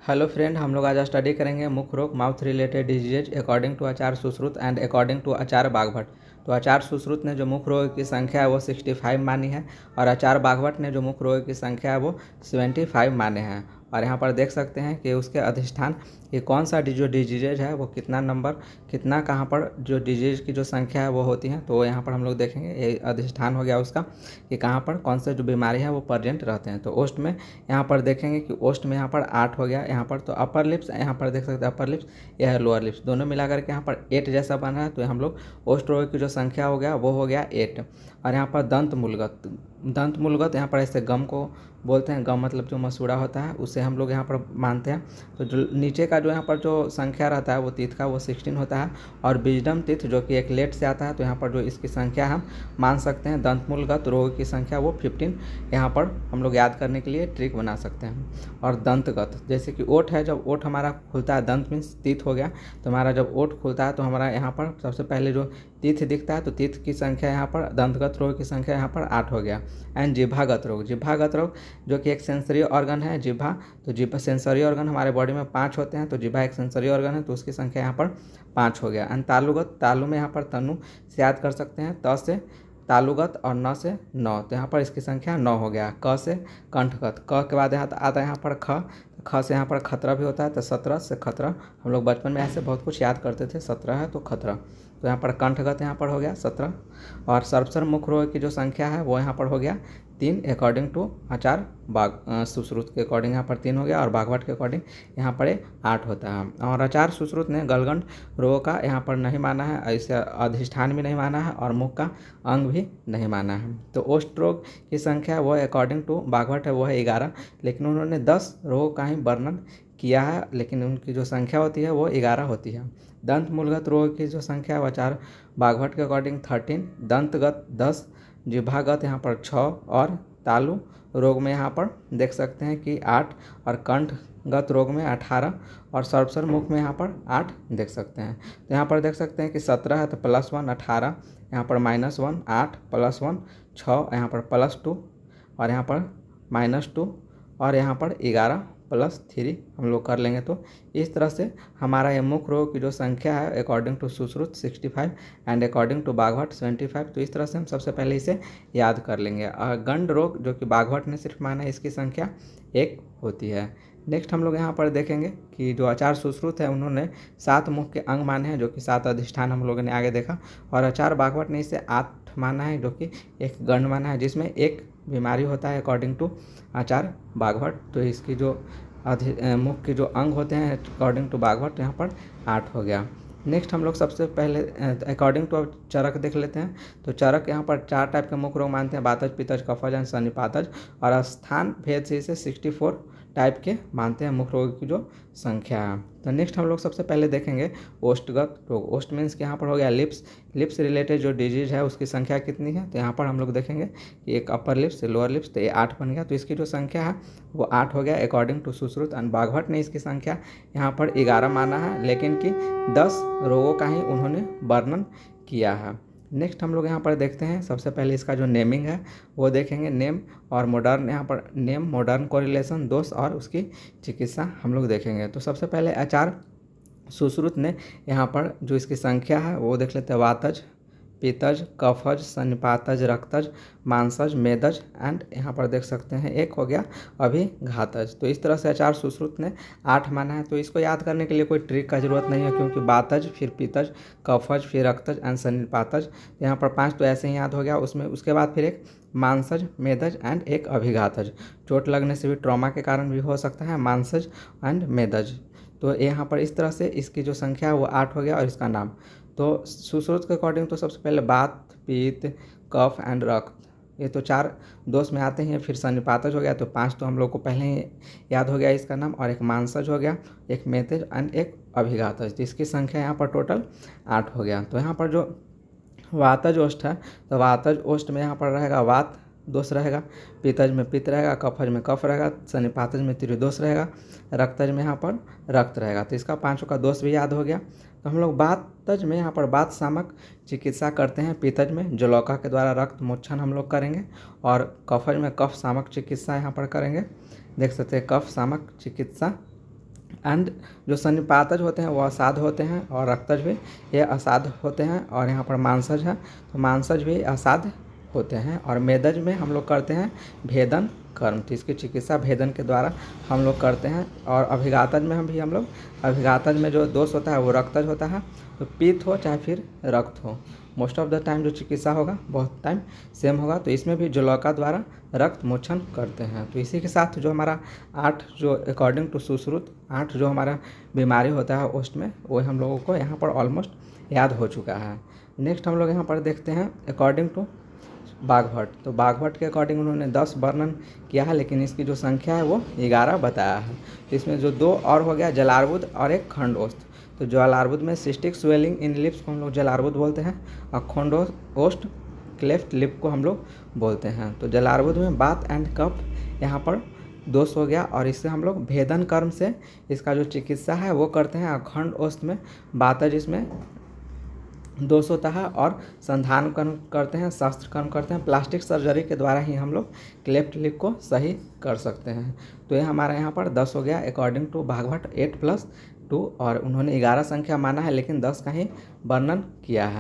Hello friend, हम लोग आज स्टडी करेंगे मुख रोग mouth related disease according to Acharya Sushruta and according to Acharya Bagbhatt. तो आचार्य सुश्रुत ने जो मुख रोग की संख्या है वो 65 मानी है और आचार्य बागभट्ट ने जो मुख रोग की संख्या है वो 75 माने हैं। और यहाँ पर देख सकते हैं कि उसके अधिष्ठान ये कौन सा जो डिजीज है वो कितना नंबर कितना कहाँ पर जो डिजीज की जो संख्या है वो होती है। तो यहाँ पर हम लोग देखेंगे ये अधिष्ठान हो गया उसका कि कहाँ पर कौन से जो बीमारी है वो प्रेजेंट रहते हैं। तो ओस्ट में यहाँ पर देखेंगे कि ओस्ट में यहाँ पर 8 हो गया। यहाँ पर तो अपर लिप्स यहाँ पर देख सकते हैं अपर लिप्स, यह है लोअर लिप्स, दोनों मिलाकर के यहाँ पर 8 जैसा बन रहा है। तो हम लोग ओस्ट रोग की जो संख्या हो गया वो हो गया 8। और यहाँ पर दंत मूलगत यहाँ पर ऐसे गम को बोलते हैं। गम मतलब जो मसूड़ा होता है उसे हम लोग यहाँ पर मानते हैं। तो जो नीचे का जो यहाँ पर जो संख्या रहता है वो तीत का वो 16 होता है। और बीजडम तीत जो कि एक लेट से आता है, तो यहाँ पर जो इसकी संख्या हम मान सकते हैं दंत मूलगत रोग की संख्या वो 15 यहाँ पर हम लोग याद करने के लिए ट्रिक बना सकते हैं। और दंतगत जैसे कि ओठ है, जब ओठ हमारा खुलता है, दंत मीन्स तीत हो गया, तो हमारा जब ओठ खुलता है तो हमारा यहाँ पर सबसे पहले जो तीत दिखता है, तो तीत की संख्या यहाँ पर दंतगत रोग की संख्या यहाँ पर 8 हो गया। एंड जिह्वागत रोग जो कि एक सेंसरी ऑर्गन है जिह्वा। तो जिह्वा सेंसरी ऑर्गन हमारे बॉडी में 5 होते हैं, तो जिह्वा एक सेंसरी ऑर्गन है तो उसकी संख्या यहाँ पर 5 हो गया। एंड तालु में यहाँ पर तनु से याद कर सकते हैं, त से तालुगत और न से 9, तो यहाँ पर इसकी संख्या 9 हो गया। क से कंठगत, क के बाद यहाँ आता है यहाँ पर ख, ख से यहाँ पर खतरा भी होता है, तो 17 से खतरा। हम लोग बचपन में ऐसे बहुत कुछ याद करते थे, 17 है तो खतरा, तो यहाँ पर कंठगत यहाँ पर हो गया 17। और सर्वसर मुख रोग की जो संख्या है वो यहाँ पर हो गया 3 अकॉर्डिंग टू आचार्य सुश्रुत के अकॉर्डिंग यहाँ पर 3 हो गया, और बागभट्ट के अकॉर्डिंग यहाँ पर 8 होता है। और आचार्य सुश्रुत ने गलगंड रोग का यहाँ पर नहीं माना है, ऐसे अधिष्ठान भी नहीं माना है और मुख का अंग भी नहीं माना है। तो ओष्ठ रोग की संख्या वो अकॉर्डिंग टू बागभट्ट है वो है 11, लेकिन उन्होंने 10 रोग का ही वर्णन किया है, लेकिन उनकी जो संख्या होती है वो 11 होती है। दंत मूलगत रोग की जो संख्या है आचार्य बागभट्ट के अकॉर्डिंग 13, दंतगत 10, जिह्वागत यहाँ पर 6, और तालु रोग में यहाँ पर देख सकते हैं कि 8, और कंठगत रोग में 18, और सर्वसर मुख में यहाँ पर 8 देख सकते हैं। तो यहाँ पर देख सकते हैं कि 17 है तो +1 18, यहाँ पर -1 8 +1 6, यहाँ पर +2, और यहाँ पर -2, और यहाँ पर 11 +3 हम लोग कर लेंगे। तो इस तरह से हमारा ये मुख रोग की जो संख्या है according to Sushruta 65 and according to Bagbhatt 75। तो इस तरह से हम सबसे पहले इसे याद कर लेंगे। गंड रोग जो कि बागभट्ट ने सिर्फ माना है, इसकी संख्या 1 होती है। नेक्स्ट हम लोग यहाँ पर देखेंगे कि जो आचार्य सुश्रुत है उन्होंने 7 मुख के अंग माने हैं, जो कि 7 अधिष्ठान हम लोगों ने आगे देखा। और आचार्य बागभट्ट ने इसे 8 माना है, जो कि एक गंड माना है, जिसमें एक बीमारी होता है अकॉर्डिंग टू आचार्य बागभट्ट। तो इसकी जो मुख के जो अंग होते हैं अकॉर्डिंग टू बागभट्ट यहाँ पर 8 हो गया। नेक्स्ट हम लोग सबसे पहले अकॉर्डिंग टू चरक देख लेते हैं। तो चरक यहाँ पर 4 टाइप के मुख रोग मानते हैं, वातज, पित्तज, कफज एंड सन्निपातज, और स्थान भेद से इसे 64 टाइप के मानते हैं मुख रोग की जो संख्या है। तो नेक्स्ट हम लोग सबसे पहले देखेंगे ओष्ठगत रोग। ओष्ठ मीन्स के यहाँ पर हो गया लिप्स रिलेटेड जो डिजीज है उसकी संख्या कितनी है। तो यहाँ पर हम लोग देखेंगे कि एक अपर लिप्स लोअर लिप्स, तो ये 8 बन गया, तो इसकी जो संख्या है वो 8 हो गया अकॉर्डिंग टू सुश्रुत। एंड बागभट्ट ने इसकी संख्या यहाँ पर 11 माना है, लेकिन कि 10 रोगों का ही उन्होंने वर्णन किया है। नेक्स्ट हम लोग यहाँ पर देखते हैं, सबसे पहले इसका जो नेमिंग है वो देखेंगे, नेम और मॉडर्न, यहाँ पर नेम, मॉडर्न कोरिलेशन, दोष और उसकी चिकित्सा हम लोग देखेंगे। तो सबसे पहले आचार्य सुश्रुत ने यहाँ पर जो इसकी संख्या है वो देख लेते हैं, वातज, पित्तज, कफज, सन्निपातज, रक्तज, मांसज, मेदज, एंड यहाँ पर देख सकते हैं एक हो गया अभिघातज। तो इस तरह से आचार्य सुश्रुत ने 8 माना है। तो इसको याद करने के लिए कोई ट्रिक का जरूरत नहीं है, क्योंकि वातज, फिर पित्तज, कफज, फिर रक्तज एंड सन्निपातज, यहाँ पर 5 तो ऐसे ही याद हो गया। उसमें उसके बाद फिर एक मांसज, मेदज एंड एक अभिघातज। चोट लगने से भी, ट्रॉमा के कारण भी हो सकता है, मांसज एंड मेदज। तो यहाँ पर इस तरह से इसकी जो संख्या है वो 8 हो गया। और इसका नाम तो सुश्रुत के अकॉर्डिंग तो सबसे पहले वात, पित्त, कफ एंड रक्त, ये तो 4 दोष में आते हैं। फिर सन्निपातज हो गया, तो 5 तो हम लोग को पहले ही याद हो गया इसका नाम। और एक मांसज हो गया, एक मेदज एंड एक अभिघातज। तो इसकी संख्या यहाँ पर टोटल 8 हो गया। तो यहाँ पर जो वातज ओष्ठ है, तो वातज ओष्ठ में यहाँ पर रहेगा वात दोष रहेगा, पित्तज में पित्त रहेगा, कफज में कफ रहेगा, सन्निपातज में त्रिदोष रहेगा, रक्तज में यहाँ पर रक्त रहेगा। तो इसका 5 का दोष भी याद हो गया। तो हम लोग वातज में यहाँ पर वात शामक चिकित्सा करते हैं, पित्तज में जलौका के द्वारा रक्त मोक्षण हम लोग करेंगे, और कफज में कफ शामक चिकित्सा यहाँ पर करेंगे। देख सकते हैं कफ शामक चिकित्सा एंड जो सन्निपातज होते हैं वो असाध होते हैं और रक्तज भी ये असाध होते हैं। और यहाँ पर मांसज है तो मांसज भी असाध होते हैं। और मेदज में हम लोग करते हैं भेदन कर्म, तो इसकी चिकित्सा भेदन के द्वारा हम लोग करते हैं। और अभिघातज में हम लोग अभिघातज में जो दोष होता है वो रक्तज होता है। तो पित्त हो चाहे फिर रक्त हो, मोस्ट ऑफ द टाइम जो चिकित्सा होगा बहुत टाइम सेम होगा। तो इसमें भी जलौका द्वारा रक्त मोचन करते हैं। तो इसी के साथ जो हमारा 8 जो अकॉर्डिंग टू सुश्रुत 8 जो हमारा बीमारी होता है ओस्ट में, वो हम लोगों को यहाँ पर ऑलमोस्ट याद हो चुका है। नेक्स्ट हम लोग यहाँ पर देखते हैं अकॉर्डिंग टू बाघभट्ट। तो बाघभट्ट के अकॉर्डिंग उन्होंने 10 वर्णन किया है, लेकिन इसकी जो संख्या है वो 11 बताया है। तो इसमें जो 2 और हो गया जलार्बुद और एक खंडोस्त। तो जलार्बुद में सिस्टिक स्वेलिंग इन लिप्स को हम लोग जलार्बुद बोलते हैं, और खंडोस्ट क्लेफ्ट लिप को हम लोग बोलते हैं। तो जलार्बुद में बात एंड कफ यहाँ पर दोष हो गया, और इससे हम लोग भेदन कर्म से इसका जो चिकित्सा है वो करते हैं। और खंडोस्त में बातज इसमें दोष होता है, और संधान कर्म करते हैं, शास्त्र कर्म करते हैं। प्लास्टिक सर्जरी के द्वारा ही हम लोग क्लेफ्ट लिप को सही कर सकते हैं। तो ये हमारा यहाँ पर 10 हो गया अकॉर्डिंग टू बाघभट्ट 8+2, और उन्होंने 11 संख्या माना है लेकिन 10 का ही वर्णन किया है।